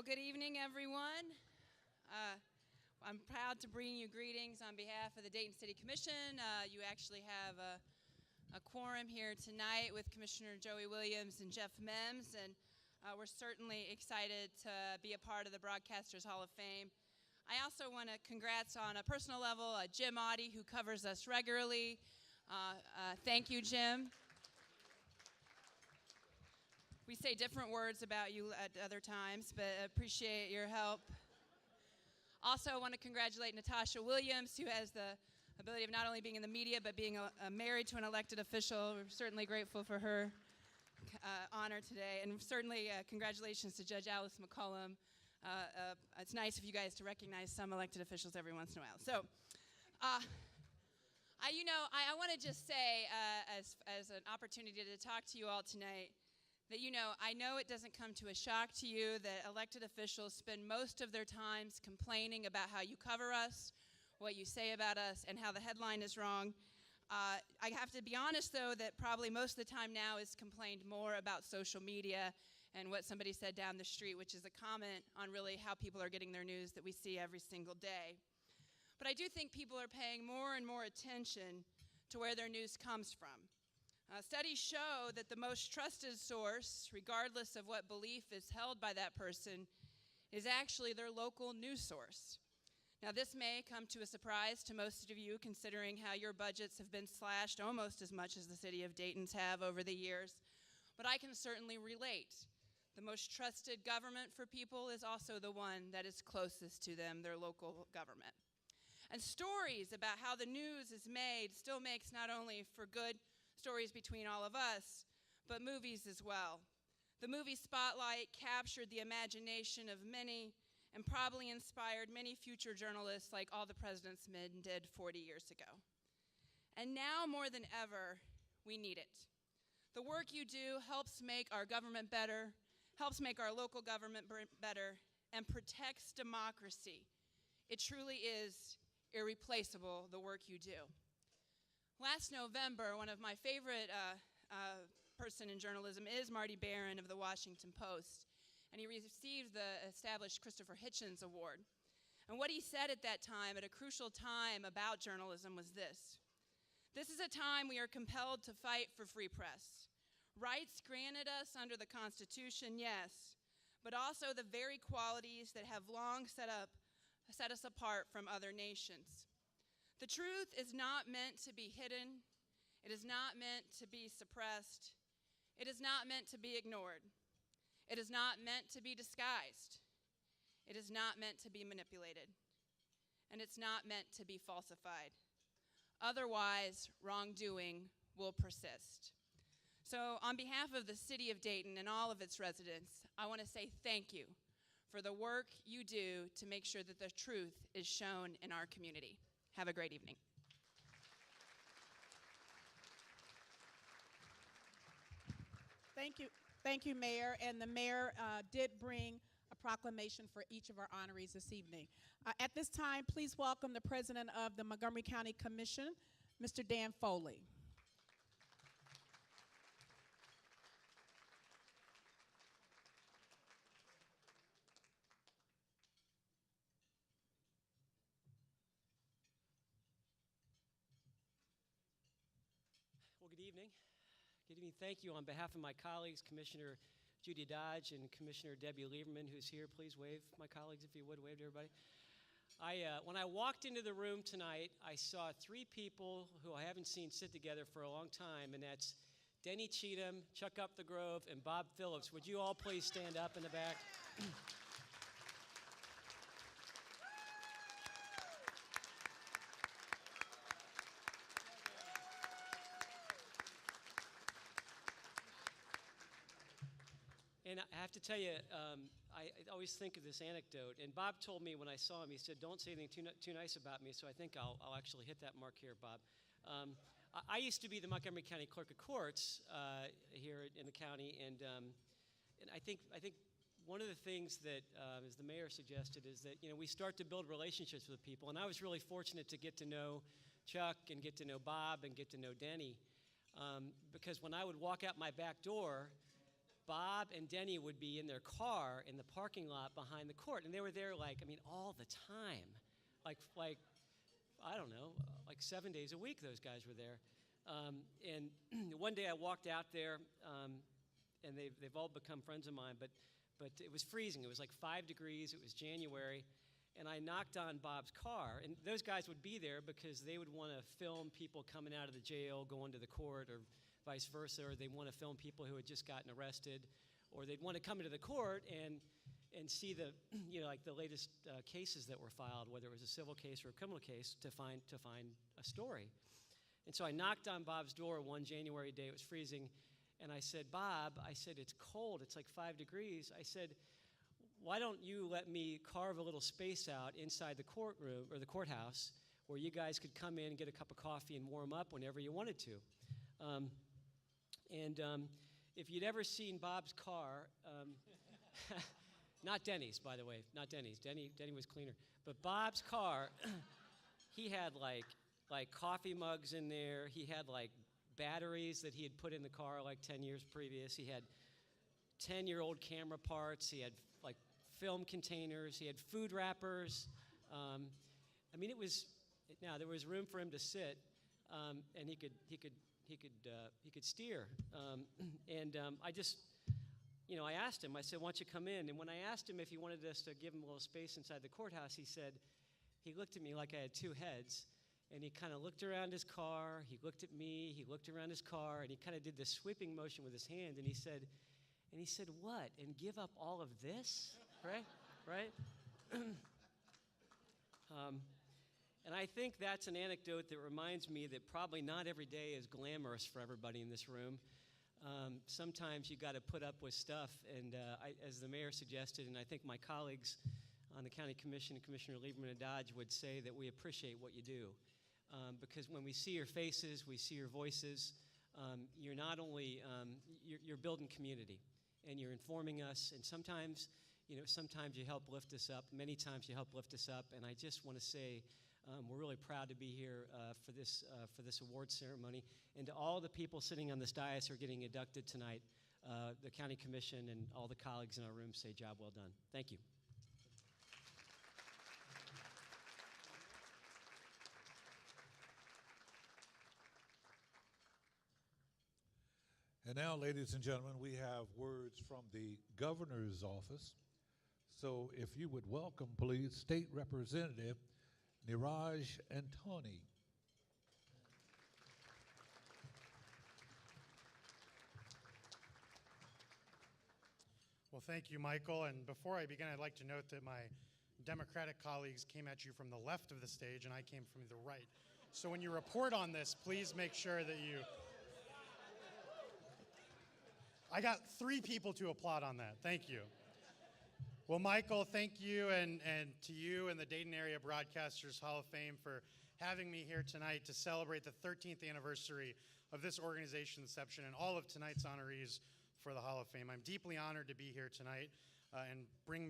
Well, good evening, everyone. I'm proud to bring you greetings on behalf of the Dayton City Commission. You actually have a quorum here tonight with Commissioner Joey Williams and Jeff Mims, and we're certainly excited to be a part of the Broadcasters Hall of Fame. I also want to congrats on a personal level, Jim Audie, who covers us regularly. Thank you, Jim. We say different words about you at other times, but appreciate your help. Also, I want to congratulate Natasha Williams, who has the ability of not only being in the media, but being married to an elected official. We're certainly grateful for her honor today. And certainly congratulations to Judge Alice McCollum. It's nice of you guys to recognize some elected officials every once in a while. So, I want to just say, as an opportunity to talk to you all tonight, that, I know it doesn't come to a shock to you that elected officials spend most of their times complaining about how you cover us, what you say about us, and how the headline is wrong. I have to be honest, though, that probably most of the time now is complained more about social media and what somebody said down the street, which is a comment on really how people are getting their news that we see every single day. But I do think people are paying more and more attention to where their news comes from. Studies show that the most trusted source, regardless of what belief is held by that person, is actually their local news source. Now, this may come to a surprise to most of you, considering how your budgets have been slashed almost as much as the city of Dayton's have over the years, but I can certainly relate. The most trusted government for people is also the one that is closest to them, their local government. And stories about how the news is made still makes not only for good stories between all of us, but movies as well. The movie Spotlight captured the imagination of many and probably inspired many future journalists like All the President's Men did 40 years ago. And now more than ever, we need it. The work you do helps make our government better, helps make our local government better, and protects democracy. It truly is irreplaceable, the work you do. Last November, one of my favorite person in journalism is Marty Barron of the Washington Post, and he received the established Christopher Hitchens Award. And what he said at that time, at a crucial time about journalism, was this: "This is a time we are compelled to fight for free press. Rights granted us under the Constitution, yes, but also the very qualities that have long set us apart from other nations. The truth is not meant to be hidden. It is not meant to be suppressed. It is not meant to be ignored. It is not meant to be disguised. It is not meant to be manipulated. And it's not meant to be falsified. Otherwise, wrongdoing will persist." So on behalf of the city of Dayton and all of its residents, I want to say thank you for the work you do to make sure that the truth is shown in our community. Have a great evening. Thank you, Mayor. And the Mayor did bring a proclamation for each of our honorees this evening. At this time, please welcome the President of the Montgomery County Commission, Mr. Dan Foley. Well, good evening. Good evening. Thank you on behalf of my colleagues, Commissioner Judy Dodge and Commissioner Debbie Lieberman, who's here. Please wave, my colleagues, if you would. Wave to everybody. When I walked into the room tonight, I saw three people who I haven't seen sit together for a long time, and that's Denny Cheatham, Chuck Up the Grove, and Bob Phillips. Would you all please stand up in the back? And I have to tell you, I always think of this anecdote. And Bob told me when I saw him, he said, "Don't say anything too nice about me." So I think I'll actually hit that mark here, Bob. I used to be the Montgomery County Clerk of Courts here in the county, and I think one of the things that, as the mayor suggested, is that we start to build relationships with people. And I was really fortunate to get to know Chuck and get to know Bob and get to know Denny, because when I would walk out my back door, Bob and Denny would be in their car in the parking lot behind the court, and they were there all the time, like I don't know, like 7 days a week. Those guys were there, and one day I walked out there, and they've all become friends of mine, but it was freezing. It was like 5 degrees. It was January, and I knocked on Bob's car, and those guys would be there because they would want to film people coming out of the jail, going to the court, or vice versa, or they want to film people who had just gotten arrested, or they'd want to come into the court and see the the latest cases that were filed, whether it was a civil case or a criminal case, to find a story. And so I knocked on Bob's door one January day. It was freezing, and I said, "Bob," I said, "it's cold. It's like 5 degrees." I said, "Why don't you let me carve a little space out inside the courtroom or the courthouse where you guys could come in and get a cup of coffee and warm up whenever you wanted to?" If you'd ever seen Bob's car, not Denny's, by the way, not Denny's. Denny was cleaner. But Bob's car, he had like coffee mugs in there. He had like batteries that he had put in the car like 10 years previous. He had 10-year-old camera parts. He had like film containers. He had food wrappers. There was room for him to sit, and he could steer. I asked him, I said, "Why don't you come in?" And when I asked him if he wanted us to give him a little space inside the courthouse, he looked at me like I had two heads, and he kind of looked around his car, he looked at me, he looked around his car, and he kind of did this sweeping motion with his hand, and he said, "What, and give up all of this?" Right? And I think that's an anecdote that reminds me that probably not every day is glamorous for everybody in this room. Sometimes you got to put up with stuff, and as the mayor suggested, and I think my colleagues on the county commission, Commissioner Lieberman and Dodge, would say that we appreciate what you do, because when we see your faces, we see your voices. You're not only you're building community, and you're informing us, and sometimes you help lift us up. Many times you help lift us up, and I just want to say, we're really proud to be here for this award ceremony. And to all the people sitting on this dais who are getting inducted tonight, the County Commission and all the colleagues in our room say, "Job well done." Thank you. And now, ladies and gentlemen, we have words from the governor's office. So if you would welcome, please, State Representative Niraj Antoni. Well, thank you, Michael. And before I begin, I'd like to note that my Democratic colleagues came at you from the left of the stage, and I came from the right. So when you report on this, please make sure that you... I got 3 people to applaud on that. Thank you. Well, Michael, thank you, and to you and the Dayton Area Broadcasters Hall of Fame for having me here tonight to celebrate the 13th anniversary of this organization's inception and all of tonight's honorees for the Hall of Fame. I'm deeply honored to be here tonight and bring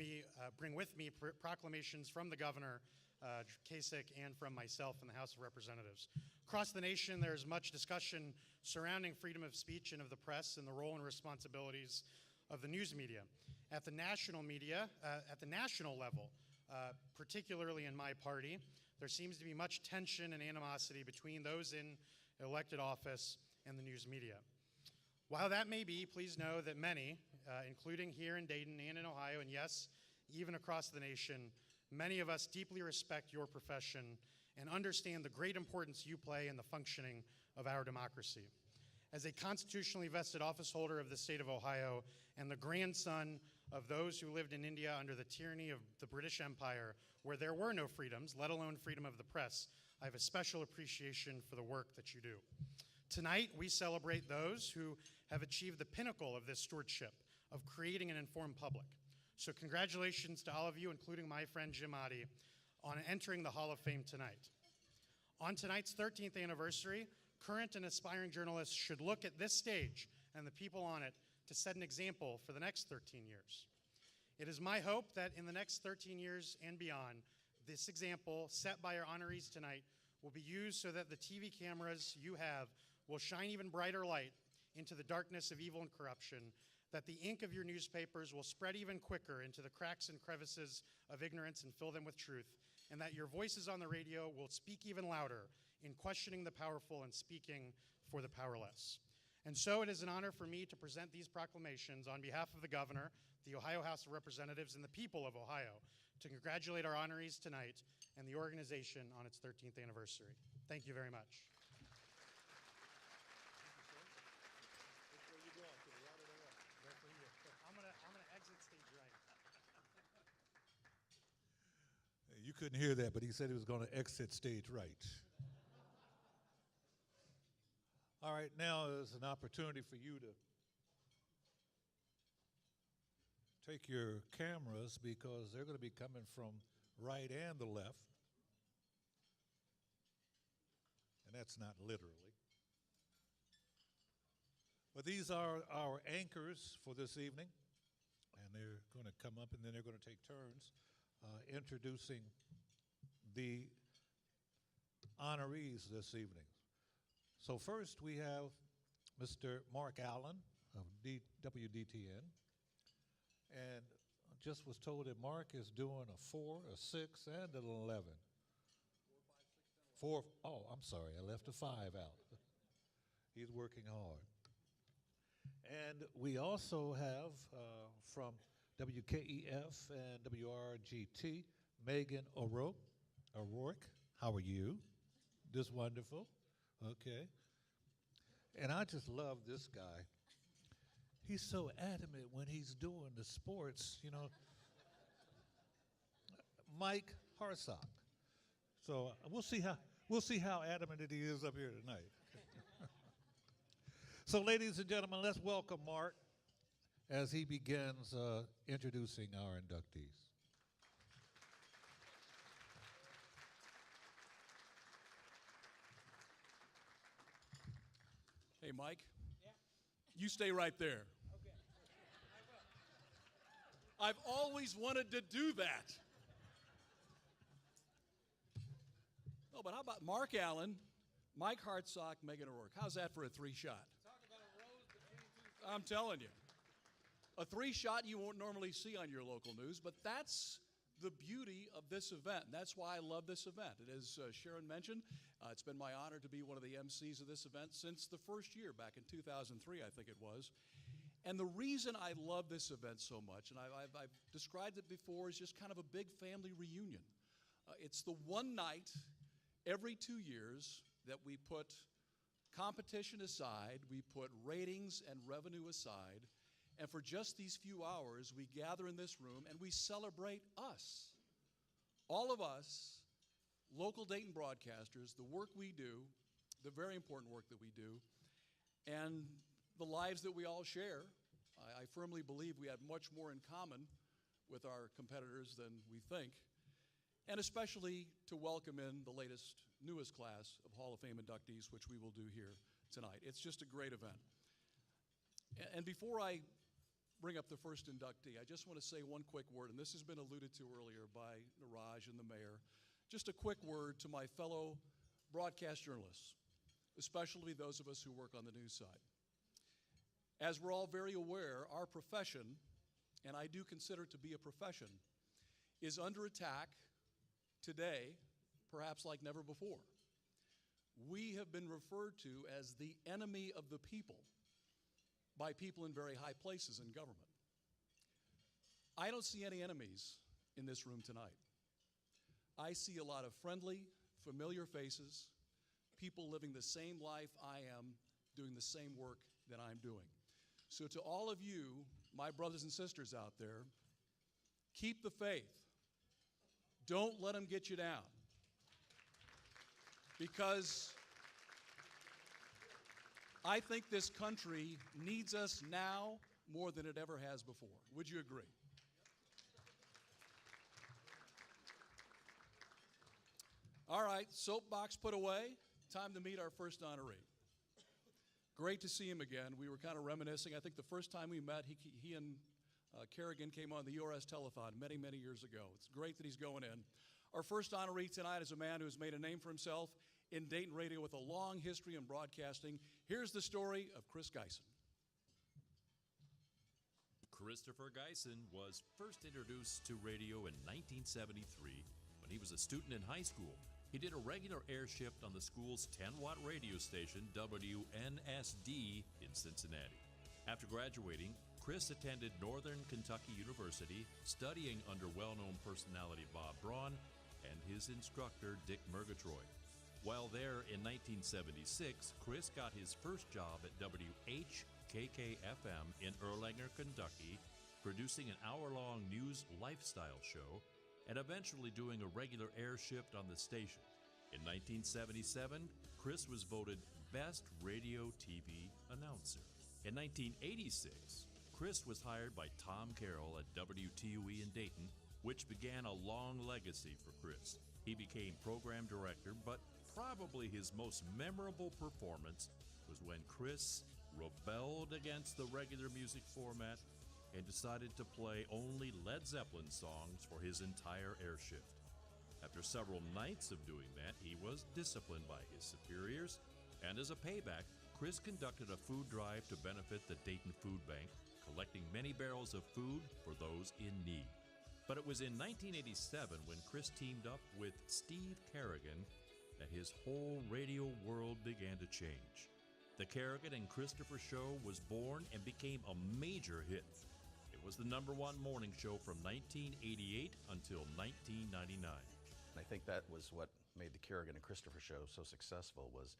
with me proclamations from the governor, Kasich, and from myself in the House of Representatives. Across the nation, there's much discussion surrounding freedom of speech and of the press and the role and responsibilities of the news media. At the national level, particularly in my party, there seems to be much tension and animosity between those in elected office and the news media. While that may be, please know that many, including here in Dayton and in Ohio, and yes, even across the nation, many of us deeply respect your profession and understand the great importance you play in the functioning of our democracy. As a constitutionally vested office holder of the state of Ohio and the grandson of those who lived in India under the tyranny of the British Empire, where there were no freedoms, let alone freedom of the press, I have a special appreciation for the work that you do. Tonight, we celebrate those who have achieved the pinnacle of this stewardship of creating an informed public. So congratulations to all of you, including my friend Jim Oddie, on entering the Hall of Fame tonight. On tonight's 13th anniversary, current and aspiring journalists should look at this stage and the people on it to set an example for the next 13 years. It is my hope that in the next 13 years and beyond, this example set by our honorees tonight will be used so that the TV cameras you have will shine even brighter light into the darkness of evil and corruption that the ink of your newspapers will spread even quicker into the cracks and crevices of ignorance and fill them with truth, and that your voices on the radio will speak even louder in questioning the powerful and speaking for the powerless. And so it is an honor for me to present these proclamations on behalf of the Governor, the Ohio House of Representatives, and the people of Ohio to congratulate our honorees tonight and the organization on its 13th anniversary. Thank you very much. I'm gonna exit stage right. You couldn't hear that, but he said he was going to exit stage right. All right, now is an opportunity for you to take your cameras because they're going to be coming from right and the left. And that's not literally. But these are our anchors for this evening. And they're going to come up and then they're going to take turns introducing the honorees this evening. So first we have Mr. Mark Allen of WDTN. And just was told that Mark is doing a 4, a 6, and an 11. 4, oh, I'm sorry, I left a 5 out. He's working hard. And we also have from WKEF and WRGT, Megan O'Rourke. How are you? Just wonderful. Okay. And I just love this guy. He's so adamant when he's doing the sports, you know. Mike Harsock. So we'll see how adamant he is up here tonight. So, ladies and gentlemen, let's welcome Mark as he begins introducing our inductees. Hey, Mike. Yeah. You stay right there. Okay. I've always wanted to do that. No, but how about Mark Allen, Mike Hartsock, Megan O'Rourke? How's that for a 3-shot? Talk about a rose between two. I'm telling you. A 3-shot you won't normally see on your local news, but that's the beauty of this event. And that's why I love this event. It is, Sharon mentioned, it's been my honor to be one of the MCs of this event since the first year, back in 2003, I think it was. And the reason I love this event so much, and I've described it before, is just kind of a big family reunion. It's the one night every 2 years that we put competition aside, we put ratings and revenue aside, and for just these few hours, we gather in this room and we celebrate us. All of us, local Dayton broadcasters, the work we do, the very important work that we do, and the lives that we all share. I firmly believe we have much more in common with our competitors than we think, and especially to welcome in the latest, newest class of Hall of Fame inductees, which we will do here tonight. It's just a great event. And before I bring up the first inductee, I just want to say one quick word, and this has been alluded to earlier by Niraj and the mayor. Just a quick word to my fellow broadcast journalists, especially those of us who work on the news side. As we're all very aware, our profession, and I do consider it to be a profession, is under attack today, perhaps like never before. We have been referred to as the enemy of the people by people in very high places in government. I don't see any enemies in this room tonight. I see a lot of friendly, familiar faces, people living the same life I am, doing the same work that I'm doing. So to all of you, my brothers and sisters out there, keep the faith. Don't let them get you down. Because I think this country needs us now more than it ever has before. Would you agree? All right, soapbox put away. Time to meet our first honoree. Great to see him again. We were kind of reminiscing. I think the first time we met, he and Kerrigan came on the URS telethon many, many years ago. It's great that he's going in. Our first honoree tonight is a man who has made a name for himself in Dayton radio with a long history in broadcasting. Here's the story of Chris Geisen. Christopher Geisen was first introduced to radio in 1973 when he was a student in high school. He did a regular air shift on the school's 10-watt radio station, WNSD, in Cincinnati. After graduating, Chris attended Northern Kentucky University, studying under well-known personality Bob Braun and his instructor, Dick Murgatroyd. While there in 1976, Chris got his first job at WHKK-FM in Erlanger, Kentucky, producing an hour-long news lifestyle show and eventually doing a regular air shift on the station. In 1977, Chris was voted Best Radio TV Announcer. In 1986, Chris was hired by Tom Carroll at WTOE in Dayton, which began a long legacy for Chris. He became program director, but probably his most memorable performance was when Chris rebelled against the regular music format and decided to play only Led Zeppelin songs for his entire air shift. After several nights of doing that, he was disciplined by his superiors, and as a payback, Chris conducted a food drive to benefit the Dayton Food Bank, collecting many barrels of food for those in need. But it was in 1987 when Chris teamed up with Steve Kerrigan that his whole radio world began to change. The Kerrigan and Christopher Show was born and became a major hit. It was the #1 morning show from 1988 until 1999. And I think that was what made the Kerrigan and Christopher Show so successful, was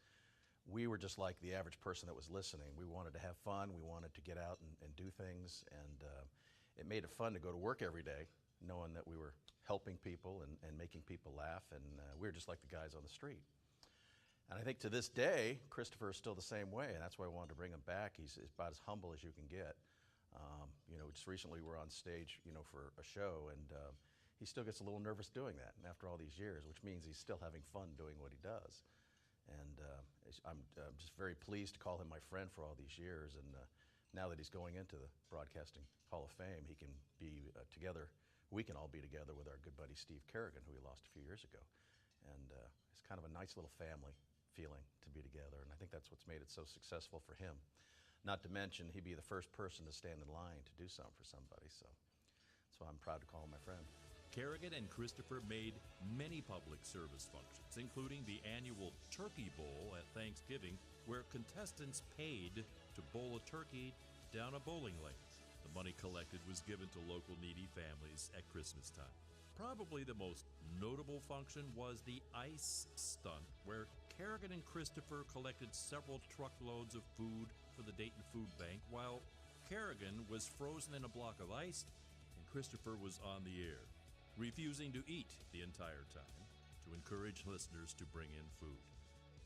we were just like the average person that was listening. We wanted to have fun, we wanted to get out and do things, and it made it fun to go to work every day, knowing that we were helping people and making people laugh, and we were just like the guys on the street. And I think to this day, Christopher is still the same way, and that's why I wanted to bring him back. He's about as humble as you can get. Just recently we're on stage, for a show, and he still gets a little nervous doing that, and after all these years, which means he's still having fun doing what he does. And I'm just very pleased to call him my friend for all these years, and now that he's going into the Broadcasting Hall of Fame, he can be together. We can all be together with our good buddy Steve Kerrigan, who we lost a few years ago. And it's kind of a nice little family feeling to be together, and I think that's what's made it so successful for him. Not to mention, he'd be the first person to stand in line to do something for somebody, so that's why I'm proud to call him my friend. Kerrigan and Christopher made many public service functions, including the annual Turkey Bowl at Thanksgiving, where contestants paid to bowl a turkey down a bowling lane. The money collected was given to local needy families at Christmas time. Probably the most notable function was the ice stunt, where Kerrigan and Christopher collected several truckloads of food for the Dayton Food Bank, while Kerrigan was frozen in a block of ice and Christopher was on the air, refusing to eat the entire time to encourage listeners to bring in food.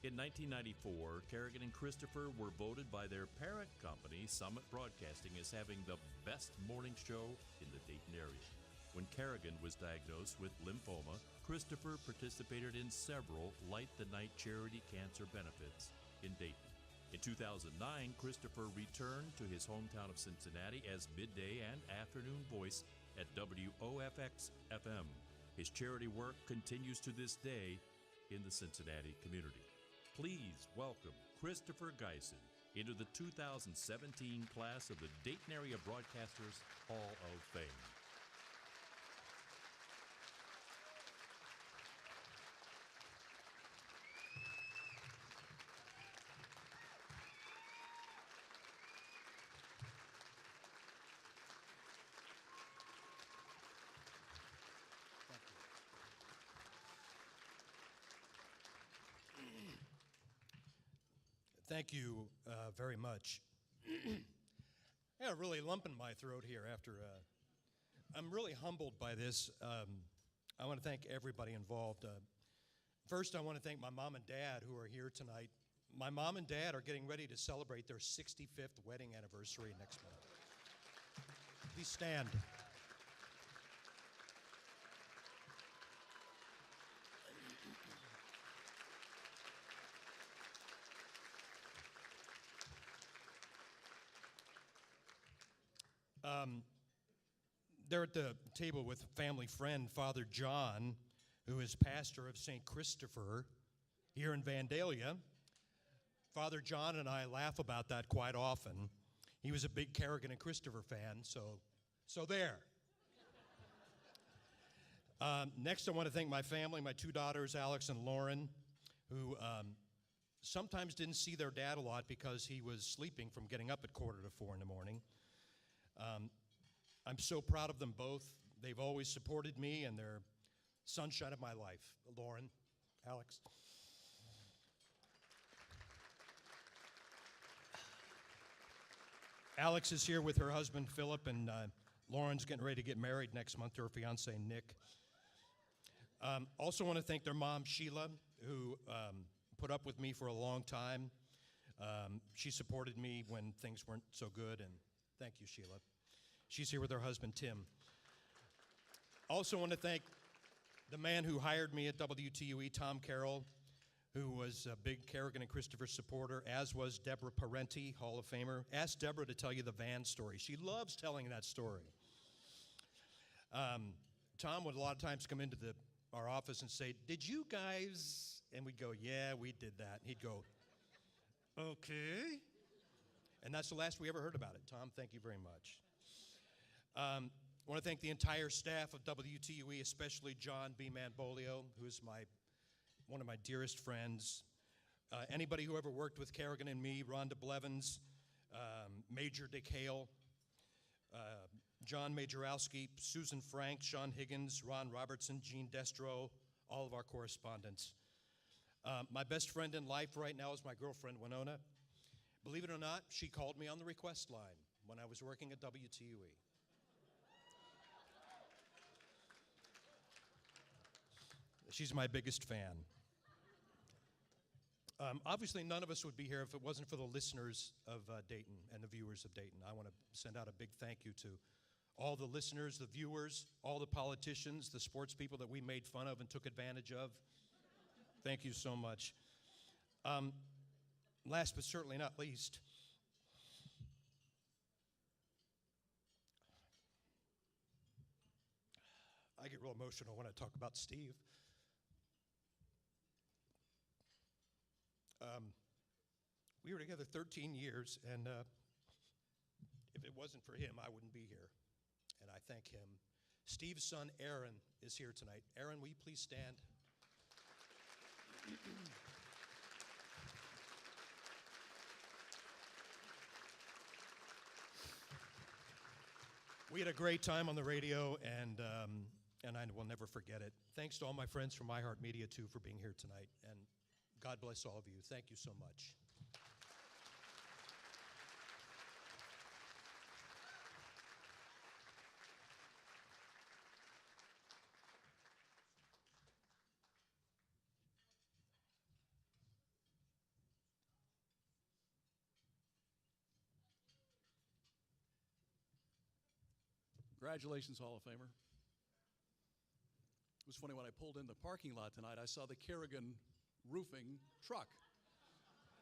In 1994, Kerrigan and Christopher were voted by their parent company, Summit Broadcasting, as having the best morning show in the Dayton area. When Kerrigan was diagnosed with lymphoma, Christopher participated in several Light the Night charity cancer benefits in Dayton. In 2009, Christopher returned to his hometown of Cincinnati as midday and afternoon voice at WOFX-FM. His charity work continues to this day in the Cincinnati community. Please welcome Christopher Geisen into the 2017 class of the Dayton Area Broadcasters Hall of Fame. Thank you very much. I got a really lump in my throat here after, I'm really humbled by this. I want to thank everybody involved. First, I want to thank my mom and dad who are here tonight. My mom and dad are getting ready to celebrate their 65th wedding anniversary next month. Please stand. They're at the table with a family friend, Father John, who is pastor of St. Christopher here in Vandalia. Father John and I laugh about that quite often. He was a big Kerrigan and Christopher fan, so there. Next, I want to thank my family, my two daughters, Alex and Lauren, who sometimes didn't see their dad a lot because he was sleeping from getting up at 3:45 in the morning. I'm so proud of them both. They've always supported me, and they're sunshine of my life. Lauren, Alex. Alex is here with her husband, Philip, and Lauren's getting ready to get married next month to her fiance, Nick. Also want to thank their mom, Sheila, who put up with me for a long time. She supported me when things weren't so good, and thank you, Sheila. She's here with her husband, Tim. Also want to thank the man who hired me at WTUE, Tom Carroll, who was a big Kerrigan and Christopher supporter, as was Deborah Parenti, Hall of Famer. Ask Deborah to tell you the van story. She loves telling that story. Tom would a lot of times come into our office and say, "Did you guys?" And we'd go, "Yeah, we did that." And he'd go, "Okay." And that's the last we ever heard about it. Tom, thank you very much. I want to thank the entire staff of WTUE, especially John B. Manbolio, who is one of my dearest friends. Anybody who ever worked with Kerrigan and me, Rhonda Blevins, Major Dick Hale, John Majorowski, Susan Frank, Sean Higgins, Ron Robertson, Gene Destro, all of our correspondents. My best friend in life right now is my girlfriend, Winona. Believe it or not, she called me on the request line when I was working at WTUE. She's my biggest fan. Obviously, none of us would be here if it wasn't for the listeners of Dayton and the viewers of Dayton. I want to send out a big thank you to all the listeners, the viewers, all the politicians, the sports people that we made fun of and took advantage of. Thank you so much. Last but certainly not least, I get real emotional when I talk about Steve. We were together 13 years, and if it wasn't for him, I wouldn't be here. And I thank him. Steve's son, Aaron, is here tonight. Aaron, will you please stand? We had a great time on the radio, and I will never forget it. Thanks to all my friends from iHeartMedia, too, for being here tonight. And God bless all of you. Thank you so much. Congratulations, Hall of Famer. It was funny when I pulled in the parking lot tonight, I saw the Kerrigan roofing truck,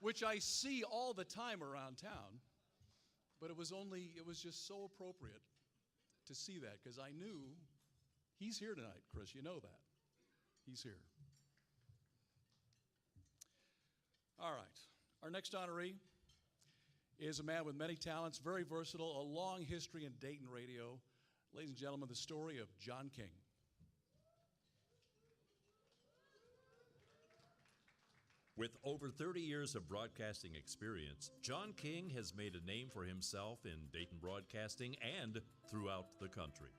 which I see all the time around town, but it was just so appropriate to see that because I knew he's here tonight, Chris, you know that. He's here. All right, our next honoree is a man with many talents, very versatile, a long history in Dayton radio. Ladies and gentlemen, the story of John King. With over 30 years of broadcasting experience, John King has made a name for himself in Dayton broadcasting and throughout the country.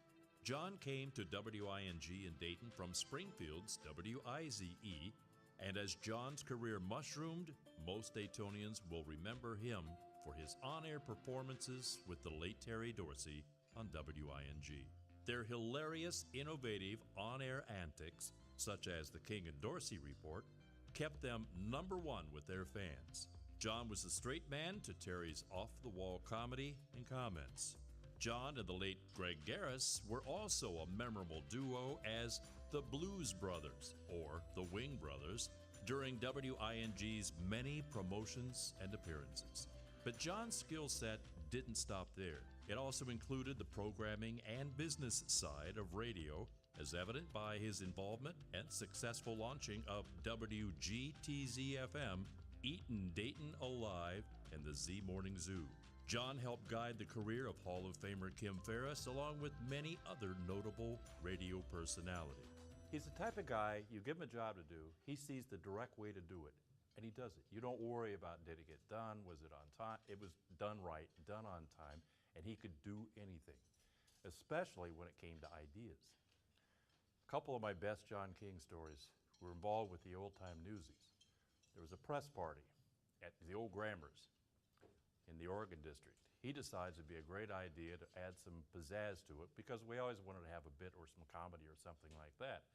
John came to WING in Dayton from Springfield's WIZE, and as John's career mushroomed, most Daytonians will remember him for his on-air performances with the late Terry Dorsey on WING. Their hilarious, innovative on-air antics, such as the King and Dorsey Report, kept them number one with their fans. John was the straight man to Terry's off-the-wall comedy and comments. John and the late Greg Garris were also a memorable duo as the Blues Brothers, or the Wing Brothers, during WING's many promotions and appearances. But John's skill set didn't stop there. It also included the programming and business side of radio, as evident by his involvement and successful launching of WGTZ-FM, Eaton Dayton Alive, and the Z Morning Zoo. John helped guide the career of Hall of Famer Kim Ferris, along with many other notable radio personalities. He's the type of guy, you give him a job to do, he sees the direct way to do it, and he does it. You don't worry about did it get done, was it on time? It was done right, done on time, and he could do anything, especially when it came to ideas. A couple of my best John King stories were involved with the old-time newsies. There was a press party at the old Grammars in the Oregon district. He decides it'd be a great idea to add some pizzazz to it because we always wanted to have a bit or some comedy or something like that.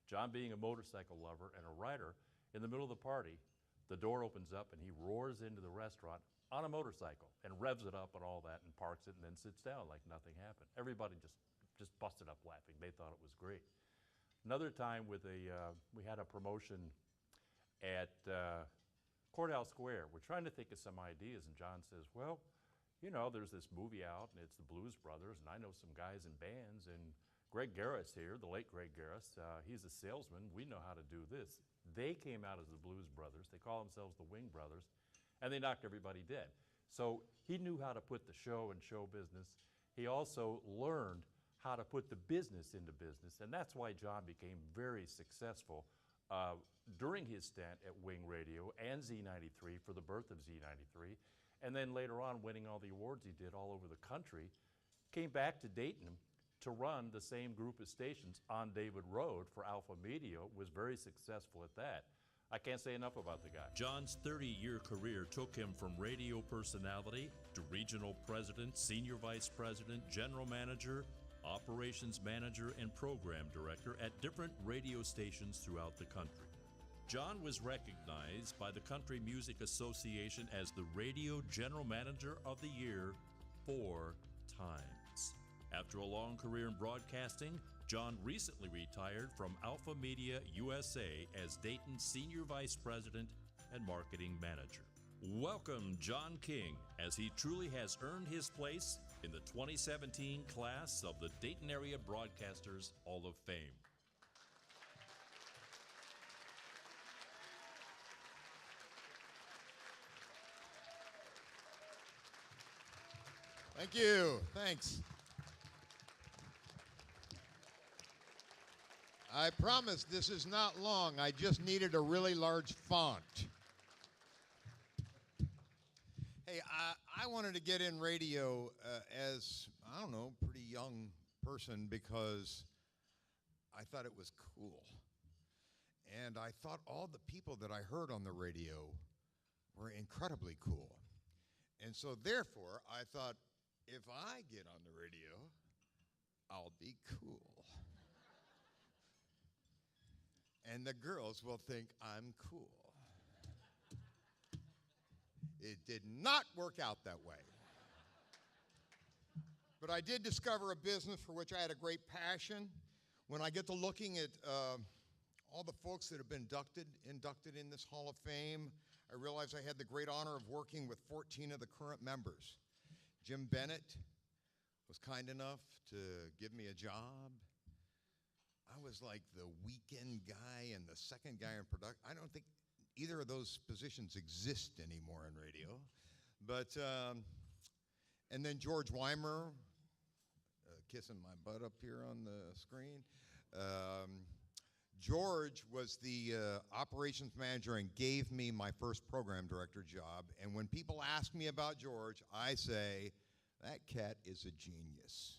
John, being a motorcycle lover and a writer, in the middle of the party, the door opens up and he roars into the restaurant on a motorcycle and revs it up and all that and parks it and then sits down like nothing happened. Everybody just busted up laughing. They thought it was great. Another time with we had a promotion at Courthouse Square. We're trying to think of some ideas, and John says, well, you know, there's this movie out, and it's the Blues Brothers, and I know some guys in bands, and Greg Garris here, the late Greg Garris, he's a salesman. We know how to do this. They came out as the Blues Brothers. They call themselves the Wing Brothers, and they knocked everybody dead. So he knew how to put the show in show business. He also learned how to put the business into business, and that's why John became very successful during his stint at Wing Radio and Z93 for the birth of Z93, and then later on winning all the awards he did all over the country. Came back to Dayton to run the same group of stations on David Road for Alpha Media, was very successful at that. I can't say enough about the guy. John's 30-year career took him from radio personality to regional president, senior vice president, general manager, operations manager, and program director at different radio stations throughout the country. John was recognized by the Country Music Association as the Radio General Manager of the Year 4 times. After a long career in broadcasting, John recently retired from Alpha Media USA as Dayton's Senior Vice President and Marketing Manager. Welcome, John King, as he truly has earned his place in the 2017 class of the Dayton Area Broadcasters Hall of Fame. Thank you. Thanks. I promise this is not long. I just needed a really large font. Hey, I wanted to get in radio as, I don't know, pretty young person because I thought it was cool. And I thought all the people that I heard on the radio were incredibly cool. And so therefore, I thought, if I get on the radio, I'll be cool. And the girls will think I'm cool. It did not work out that way. But I did discover a business for which I had a great passion. When I get to looking at all the folks that have been inducted in this Hall of Fame, I realized I had the great honor of working with 14 of the current members. Jim Bennett was kind enough to give me a job. I was like the weekend guy and the second guy in production. I don't think either of those positions exist anymore in radio. But, and then George Weimer, kissing my butt up here on the screen. George was the operations manager and gave me my first program director job. And when people ask me about George, I say, that cat is a genius.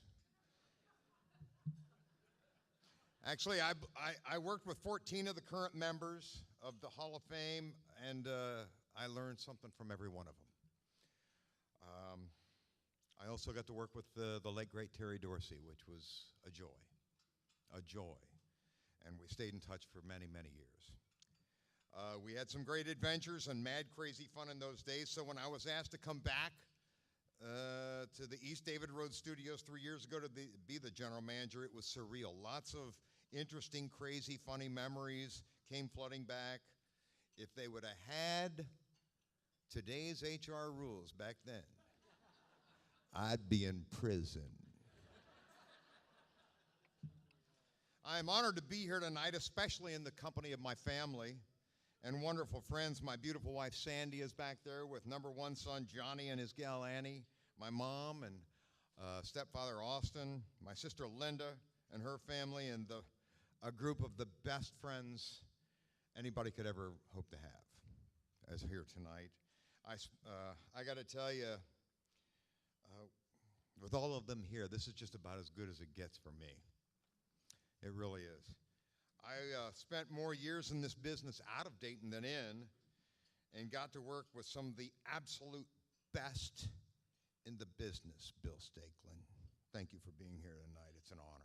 Actually, I worked with 14 of the current members of the Hall of Fame, and I learned something from every one of them. I also got to work with the late, great Terry Dorsey, which was a joy. And we stayed in touch for many, many years. We had some great adventures and mad, crazy fun in those days, so when I was asked to come back to the East David Road Studios 3 years ago to be the general manager, it was surreal. Lots of interesting, crazy, funny memories came flooding back. If they would have had today's HR rules back then, I'd be in prison. I am honored to be here tonight, especially in the company of my family and wonderful friends. My beautiful wife Sandy is back there with number one son Johnny and his gal Annie, my mom and stepfather Austin, my sister Linda and her family, and a group of the best friends anybody could ever hope to have as here tonight. I got to tell you, with all of them here, this is just about as good as it gets for me. It really is. I spent more years in this business out of Dayton than in, and got to work with some of the absolute best in the business. Bill Stakelin, thank you for being here tonight. It's an honor.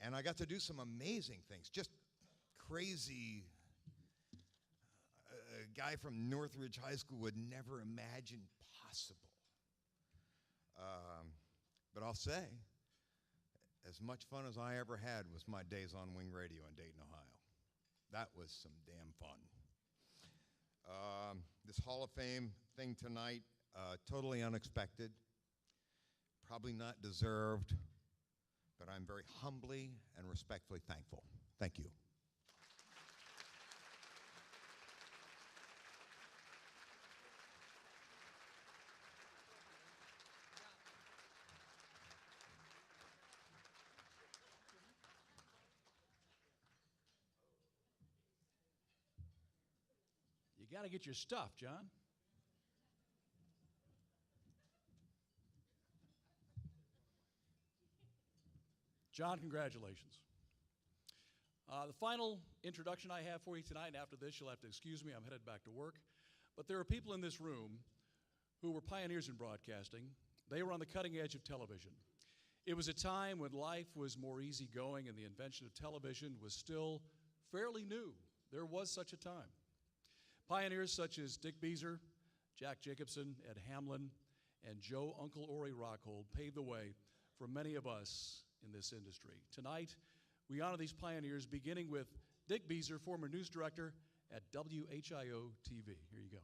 And I got to do some amazing things, just crazy. A guy from Northridge High School would never imagine possible. But I'll say, as much fun as I ever had was my days on Wing Radio in Dayton, Ohio. That was some damn fun. This Hall of Fame thing tonight, totally unexpected, probably not deserved, but I'm very humbly and respectfully thankful. Thank you. You got to get your stuff, John. John, congratulations. The final introduction I have for you tonight, and after this, you'll have to excuse me, I'm headed back to work. But there are people in this room who were pioneers in broadcasting. They were on the cutting edge of television. It was a time when life was more easygoing and the invention of television was still fairly new. There was such a time. Pioneers such as Dick Bieser, Jack Jacobson, Ed Hamlin, and Joe Uncle Ori Rockhold paved the way for many of us in this industry. Tonight, we honor these pioneers, beginning with Dick Bieser, former news director at WHIO-TV. Here you go.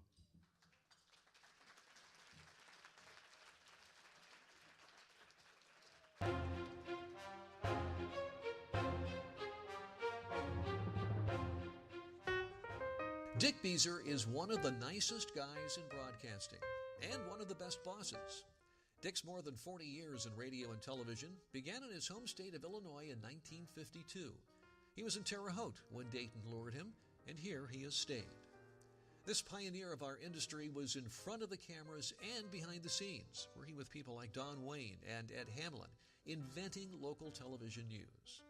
Dick Bieser is one of the nicest guys in broadcasting and one of the best bosses. Dick's more than 40 years in radio and television began in his home state of Illinois in 1952. He was in Terre Haute when Dayton lured him, and here he has stayed. This pioneer of our industry was in front of the cameras and behind the scenes, working with people like Don Wayne and Ed Hamlin, inventing local television news.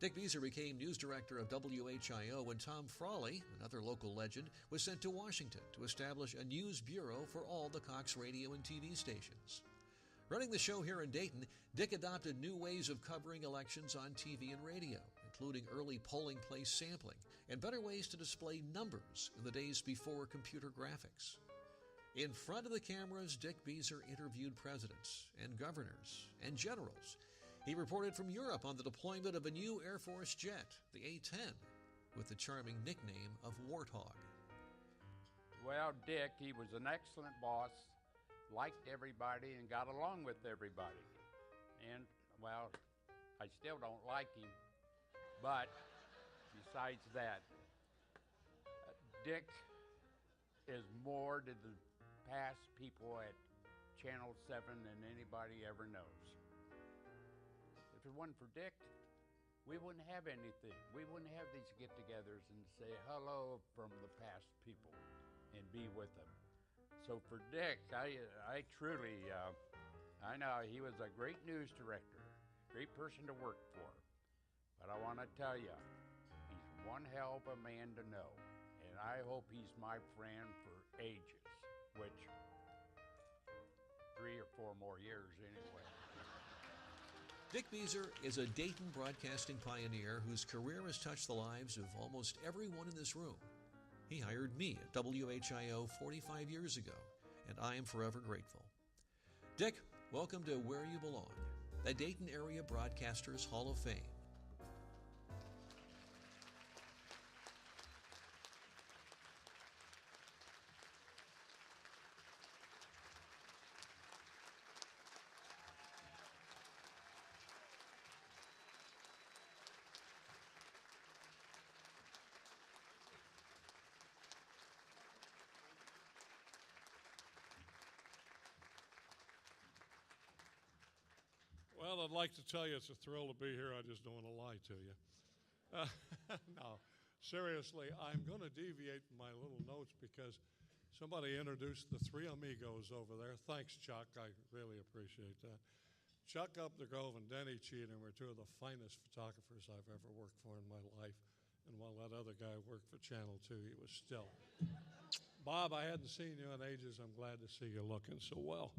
Dick Bieser became news director of WHIO when Tom Frawley, another local legend, was sent to Washington to establish a news bureau for all the Cox radio and TV stations. Running the show here in Dayton, Dick adopted new ways of covering elections on TV and radio, including early polling place sampling and better ways to display numbers in the days before computer graphics. In front of the cameras, Dick Bieser interviewed presidents and governors and generals. He reported from Europe on the deployment of a new Air Force jet, the A-10, with the charming nickname of Warthog. Well, Dick, he was an excellent boss, liked everybody, and got along with everybody. And, well, I still don't like him, but besides that, Dick is more to the past people at Channel 7 than anybody ever knows. If it wasn't for Dick, we wouldn't have anything. We wouldn't have these get-togethers and say hello from the past people and be with them. So for Dick, I truly, I know he was a great news director, great person to work for. But I want to tell you, he's one hell of a man to know. And I hope he's my friend for ages, which 3 or 4 more years anyway. Dick Bieser is a Dayton broadcasting pioneer whose career has touched the lives of almost everyone in this room. He hired me at WHIO 45 years ago, and I am forever grateful. Dick, welcome to Where You Belong, the Dayton Area Broadcasters Hall of Fame. Well, I'd like to tell you it's a thrill to be here. I just don't want to lie to you. No, seriously, I'm going to deviate from my little notes because somebody introduced the three amigos over there. Thanks, Chuck. I really appreciate that. Chuck Up the Grove and Denny Cheatham were two of the finest photographers I've ever worked for in my life. And while that other guy worked for Channel 2, he was still. Bob, I hadn't seen you in ages. I'm glad to see you looking so well.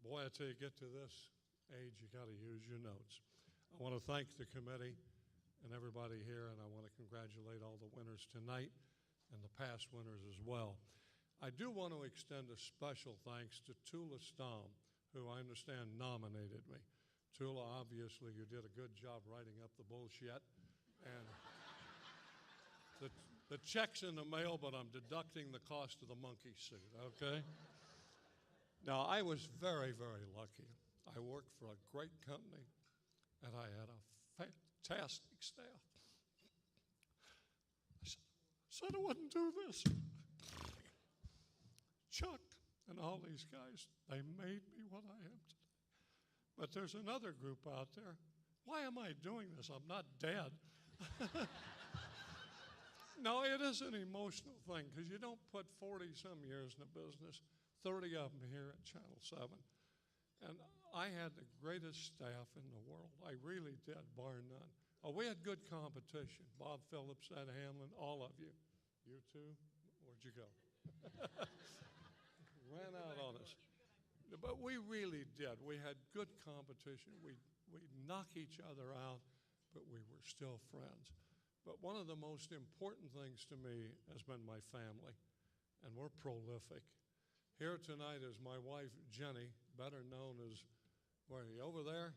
Boy, I tell you, get to this age, you got to use your notes. I want to thank the committee and everybody here, and I want to congratulate all the winners tonight and the past winners as well. I do want to extend a special thanks to Tula Stom, who I understand nominated me. Tula, obviously, you did a good job writing up the bullshit, and the check's in the mail, but I'm deducting the cost of the monkey suit, okay? Now, I was very, very lucky. I worked for a great company, and I had a fantastic staff. I said I wouldn't do this. Chuck and all these guys, they made me what I am today. But there's another group out there. Why am I doing this? I'm not dead. No, it is an emotional thing because you don't put 40-some years in the business, 30 of them here at Channel 7. And I had the greatest staff in the world. I really did, bar none. Oh, we had good competition. Bob Phillips, Ed Hamlin, all of you. You too? Where'd you go? Ran out on us. But we really did. We had good competition. We'd knock each other out, but we were still friends. But one of the most important things to me has been my family, and we're prolific. Here tonight is my wife, Jenny, better known as, where are you, over there?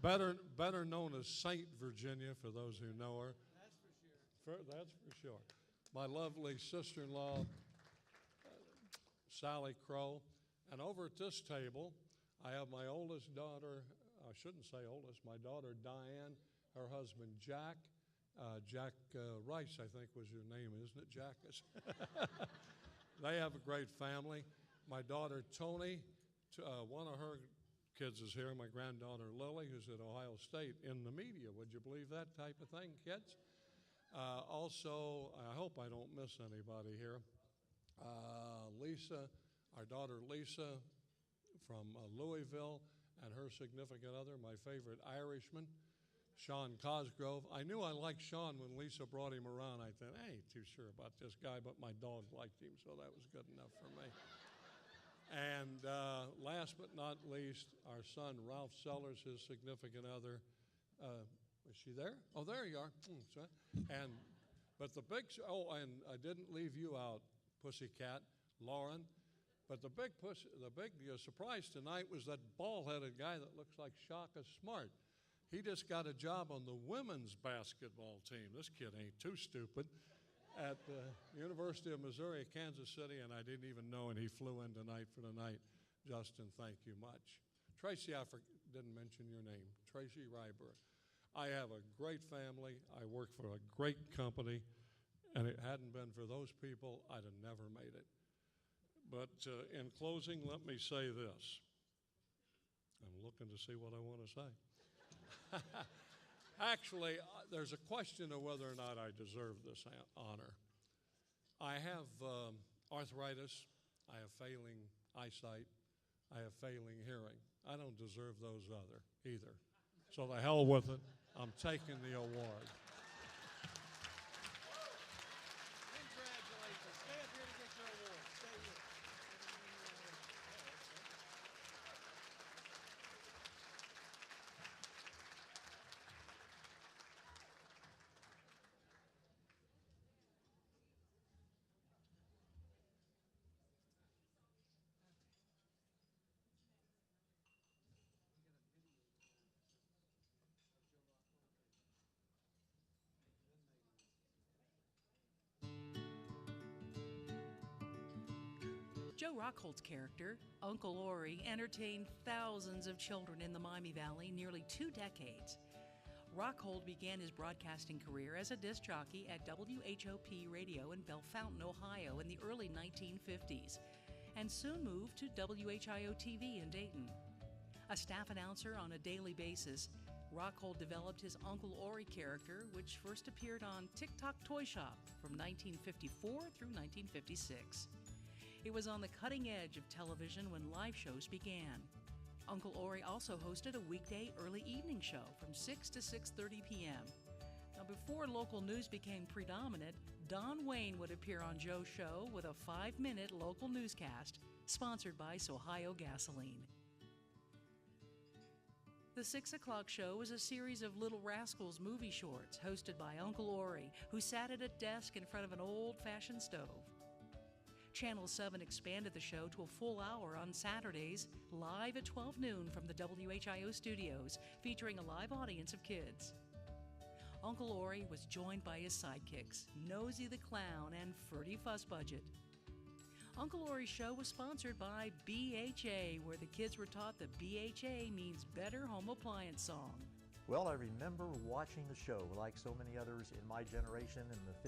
better known as Saint Virginia, for those who know her. That's for sure. That's for sure. My lovely sister-in-law, Sally Crow. And over at this table, I have my oldest daughter, I shouldn't say oldest, my daughter Diane, her husband Jack. Jack Rice, I think was your name, isn't it, Jack? They have a great family. My daughter Tony, one of her kids is here, my granddaughter Lily, who's at Ohio State, in the media. Would you believe that type of thing, kids? Also, I hope I don't miss anybody here. Lisa, our daughter Lisa from Louisville, and her significant other, my favorite Irishman, Sean Cosgrove. I knew I liked Sean when Lisa brought him around. I thought, I ain't too sure about this guy, but my dog liked him, so that was good enough for me. And last but not least, our son Ralph Sellers, his significant other. Is she there? Oh, there you are. But the big, and I didn't leave you out, Pussycat, Lauren. But the big surprise tonight was that bald-headed guy that looks like Shaka Smart. He just got a job on the women's basketball team. This kid ain't too stupid. At the University of Missouri at Kansas City, and I didn't even know, and he flew in tonight for the night. Justin, thank you much. Tracy, I didn't mention your name. Tracy Ryber. I have a great family. I work for a great company, and it hadn't been for those people, I'd have never made it. But in closing, let me say this. I'm looking to see what I want to say. Actually, there's a question of whether or not I deserve this honor. I have arthritis. I have failing eyesight. I have failing hearing. I don't deserve those either. So the hell with it. I'm taking the award. Congratulations. Stay up here to get your award. Stay here. Joe Rockhold's character, Uncle Ori, entertained thousands of children in the Miami Valley nearly 2 decades. Rockhold began his broadcasting career as a disc jockey at WHOP Radio in Bellefontaine, Ohio in the early 1950s. and soon moved to WHIO TV in Dayton. A staff announcer on a daily basis, Rockhold developed his Uncle Ori character, which first appeared on TikTok Toy Shop from 1954 through 1956. It was on the cutting edge of television when live shows began. Uncle Ori also hosted a weekday early evening show from 6 to 6:30 p.m. Now, before local news became predominant, Don Wayne would appear on Joe's show with a 5-minute local newscast sponsored by Sohio Gasoline. The 6 o'clock show was a series of Little Rascals movie shorts hosted by Uncle Ori, who sat at a desk in front of an old-fashioned stove. Channel 7 expanded the show to a full hour on Saturdays, live at 12 noon from the WHIO studios, featuring a live audience of kids. Uncle Ori was joined by his sidekicks, Nosy the Clown and Ferdy Fuzzbudget. Uncle Ori's show was sponsored by BHA, where the kids were taught that BHA means Better Home Appliance Song. Well, I remember watching the show, like so many others in my generation in the